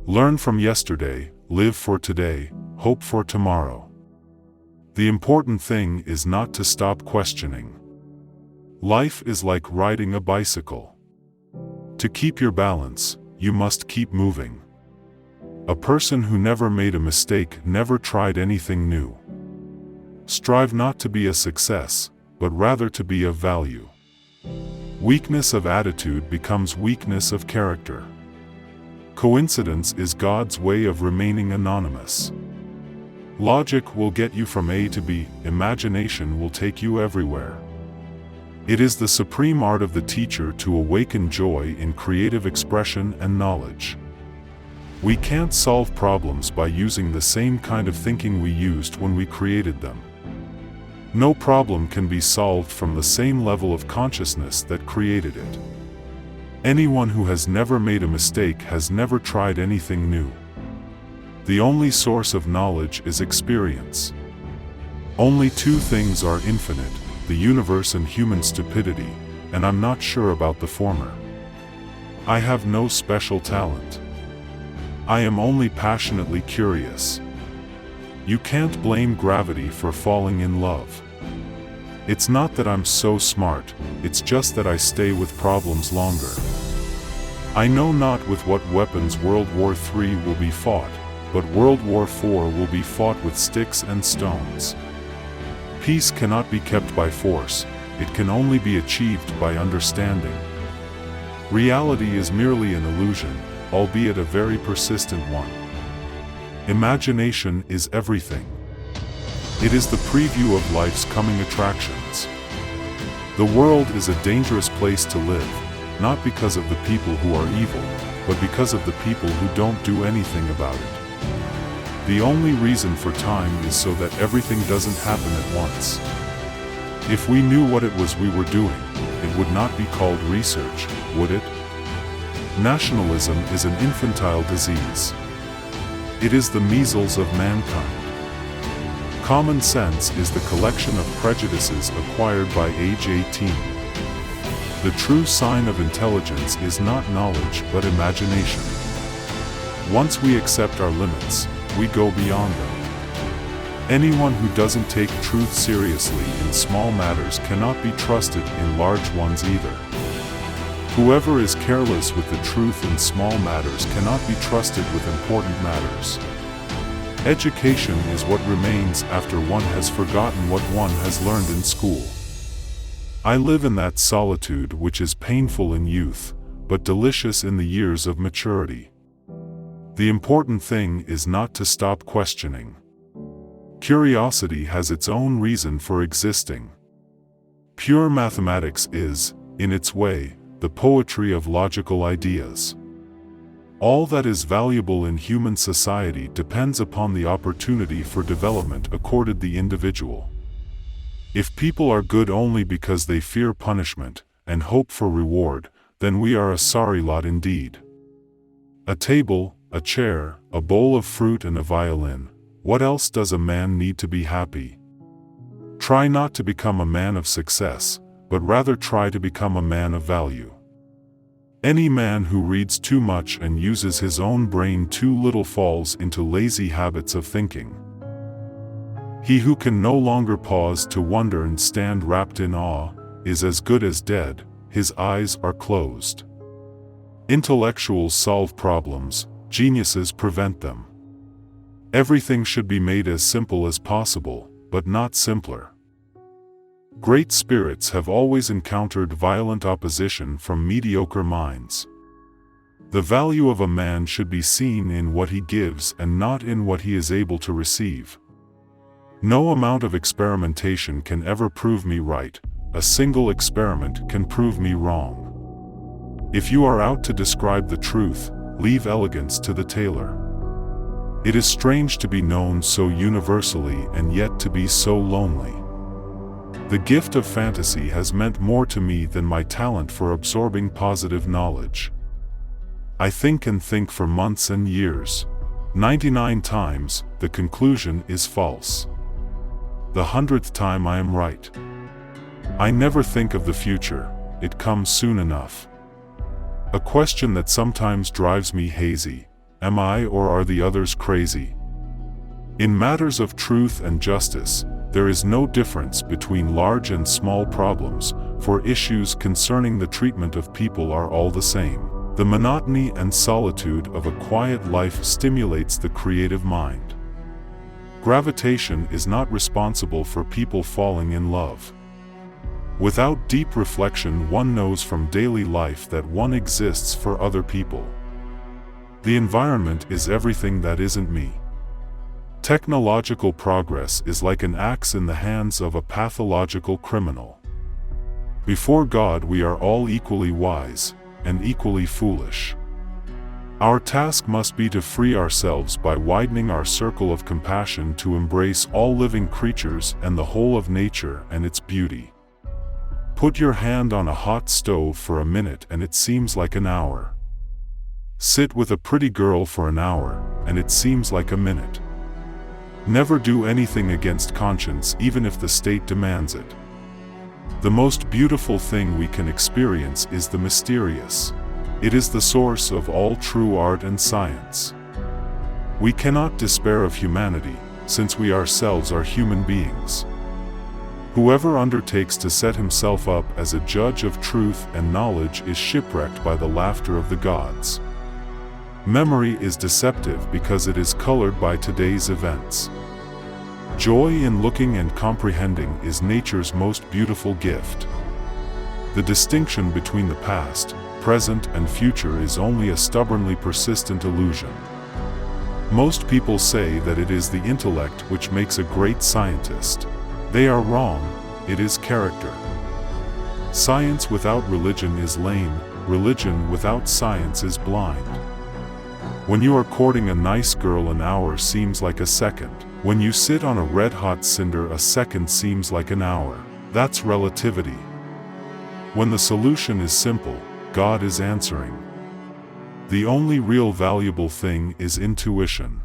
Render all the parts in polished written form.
Learn from yesterday, live for today, hope for tomorrow. The important thing is not to stop questioning. Life is like riding a bicycle. To keep your balance, you must keep moving. A person who never made a mistake never tried anything new. Strive not to be a success, but rather to be of value. Weakness of attitude becomes weakness of character. Coincidence is God's way of remaining anonymous. Logic will get you from A to B, imagination will take you everywhere. It is the supreme art of the teacher to awaken joy in creative expression and knowledge. We can't solve problems by using the same kind of thinking we used when we created them. No problem can be solved from the same level of consciousness that created it. Anyone who has never made a mistake has never tried anything new. The only source of knowledge is experience. Only two things are infinite, the universe and human stupidity, and I'm not sure about the former. I have no special talent. I am only passionately curious. You can't blame gravity for falling in love. It's not that I'm so smart, it's just that I stay with problems longer. I know not with what weapons World War III will be fought, but World War IV will be fought with sticks and stones. Peace cannot be kept by force, it can only be achieved by understanding. Reality is merely an illusion, albeit a very persistent one. Imagination is everything. It is the preview of life's coming attractions. The world is a dangerous place to live, not because of the people who are evil, but because of the people who don't do anything about it. The only reason for time is so that everything doesn't happen at once. If we knew what it was we were doing, it would not be called research, would it? Nationalism is an infantile disease. It is the measles of mankind. Common sense is the collection of prejudices acquired by age 18. The true sign of intelligence is not knowledge but imagination. Once we accept our limits, we go beyond them. Anyone who doesn't take truth seriously in small matters cannot be trusted in large ones either. Whoever is careless with the truth in small matters cannot be trusted with important matters. Education is what remains after one has forgotten what one has learned in school. I live in that solitude which is painful in youth, but delicious in the years of maturity. The important thing is not to stop questioning. Curiosity has its own reason for existing. Pure mathematics is, in its way, the poetry of logical ideas. All that is valuable in human society depends upon the opportunity for development accorded the individual. If people are good only because they fear punishment and hope for reward, then we are a sorry lot indeed. A table, a chair, a bowl of fruit and a violin, what else does a man need to be happy? Try not to become a man of success, but rather try to become a man of value. Any man who reads too much and uses his own brain too little falls into lazy habits of thinking. He who can no longer pause to wonder and stand wrapped in awe, is as good as dead, his eyes are closed. Intellectuals solve problems, geniuses prevent them. Everything should be made as simple as possible, but not simpler. Great spirits have always encountered violent opposition from mediocre minds. The value of a man should be seen in what he gives and not in what he is able to receive. No amount of experimentation can ever prove me right, a single experiment can prove me wrong. If you are out to describe the truth, leave elegance to the tailor. It is strange to be known so universally and yet to be so lonely. The gift of fantasy has meant more to me than my talent for absorbing positive knowledge. I think and think for months and years. 99 times, the conclusion is false. The 100th time I am right. I never think of the future, it comes soon enough. A question that sometimes drives me hazy, Am I or are the others crazy? In matters of truth and justice, there is no difference between large and small problems, for issues concerning the treatment of people are all the same. The monotony and solitude of a quiet life stimulates the creative mind. Gravitation is not responsible for people falling in love. Without deep reflection, one knows from daily life that one exists for other people. The environment is everything that isn't me. Technological progress is like an axe in the hands of a pathological criminal. Before God, we are all equally wise and equally foolish. Our task must be to free ourselves by widening our circle of compassion to embrace all living creatures and the whole of nature and its beauty. Put your hand on a hot stove for a minute and it seems like an hour. Sit with a pretty girl for an hour and it seems like a minute. Never do anything against conscience, even if the state demands it. The most beautiful thing we can experience is the mysterious. It is the source of all true art and science. We cannot despair of humanity, since we ourselves are human beings. Whoever undertakes to set himself up as a judge of truth and knowledge is shipwrecked by the laughter of the gods. Memory is deceptive because it is colored by today's events. Joy in looking and comprehending is nature's most beautiful gift. The distinction between the past, present, and future is only a stubbornly persistent illusion. Most people say that it is the intellect which makes a great scientist. They are wrong, it is character. Science without religion is lame, religion without science is blind. When you are courting a nice girl, an hour seems like a second. When you sit on a red-hot cinder, a second seems like an hour. That's relativity. When the solution is simple, God is answering. The only real valuable thing is intuition.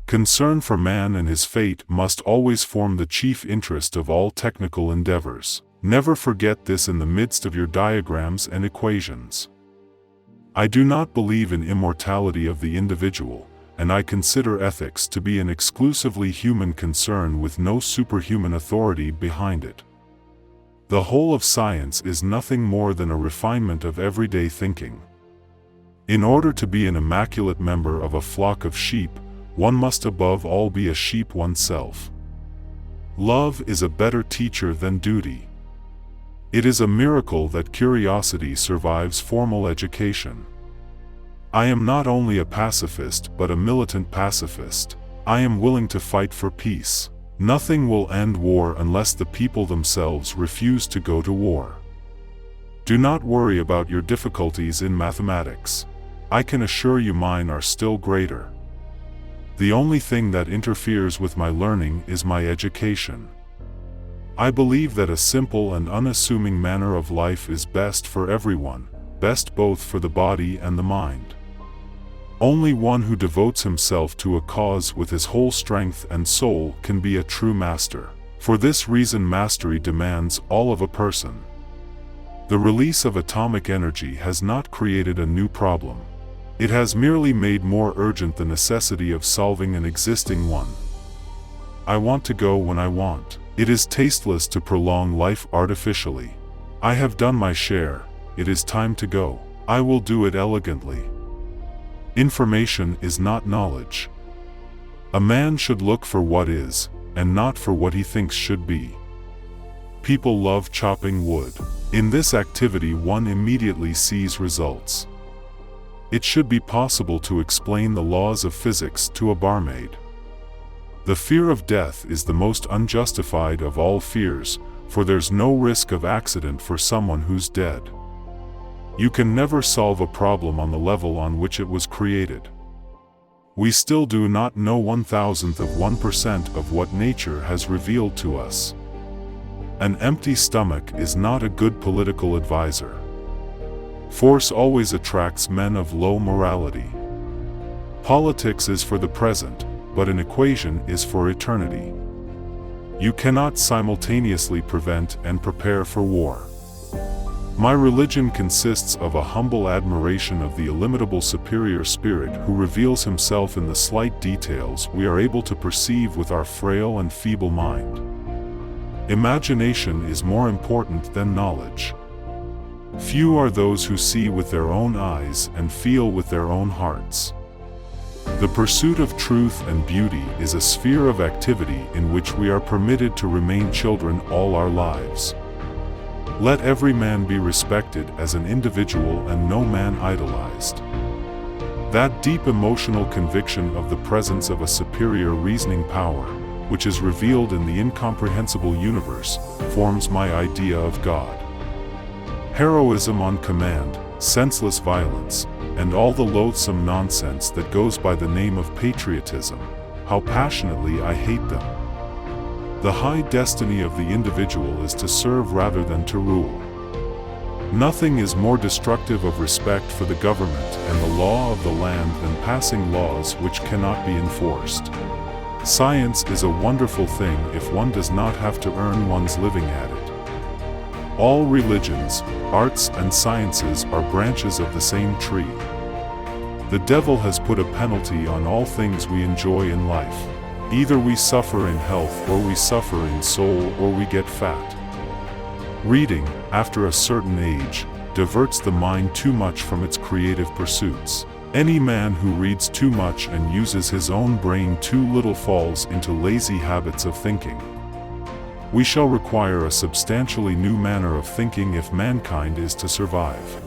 Concern for man and his fate must always form the chief interest of all technical endeavors. Never forget this in the midst of your diagrams and equations. I do not believe in immortality of the individual, and I consider ethics to be an exclusively human concern with no superhuman authority behind it. The whole of science is nothing more than a refinement of everyday thinking. In order to be an immaculate member of a flock of sheep, one must above all be a sheep oneself. Love is a better teacher than duty. It is a miracle that curiosity survives formal education. I am not only a pacifist but a militant pacifist. I am willing to fight for peace. Nothing will end war unless the people themselves refuse to go to war. Do not worry about your difficulties in mathematics. I can assure you mine are still greater. The only thing that interferes with my learning is my education. I believe that a simple and unassuming manner of life is best for everyone, best both for the body and the mind. Only one who devotes himself to a cause with his whole strength and soul can be a true master. For this reason, mastery demands all of a person. The release of atomic energy has not created a new problem. It has merely made more urgent the necessity of solving an existing one. I want to go when I want. It is tasteless to prolong life artificially. I have done my share, it is time to go. I will do it elegantly. Information is not knowledge. A man should look for what is, and not for what he thinks should be. People love chopping wood. In this activity one immediately sees results. It should be possible to explain the laws of physics to a barmaid. The fear of death is the most unjustified of all fears, for there's no risk of accident for someone who's dead. You can never solve a problem on the level on which it was created. We still do not know 1,000% of what nature has revealed to us. An empty stomach is not a good political advisor. Force always attracts men of low morality. Politics is for the present, but an equation is for eternity. You cannot simultaneously prevent and prepare for war. My religion consists of a humble admiration of the illimitable superior spirit who reveals himself in the slight details we are able to perceive with our frail and feeble mind. Imagination is more important than knowledge. Few are those who see with their own eyes and feel with their own hearts. The pursuit of truth and beauty is a sphere of activity in which we are permitted to remain children all our lives. Let every man be respected as an individual and no man idolized. That deep emotional conviction of the presence of a superior reasoning power, which is revealed in the incomprehensible universe, forms my idea of God. Heroism on command, senseless violence, and all the loathsome nonsense that goes by the name of patriotism, how passionately I hate them. The high destiny of the individual is to serve rather than to rule. Nothing is more destructive of respect for the government and the law of the land than passing laws which cannot be enforced. Science is a wonderful thing if one does not have to earn one's living at it. All religions, arts and sciences are branches of the same tree. The devil has put a penalty on all things we enjoy in life. Either we suffer in health or we suffer in soul or we get fat. Reading, after a certain age, diverts the mind too much from its creative pursuits. Any man who reads too much and uses his own brain too little falls into lazy habits of thinking. We shall require a substantially new manner of thinking if mankind is to survive.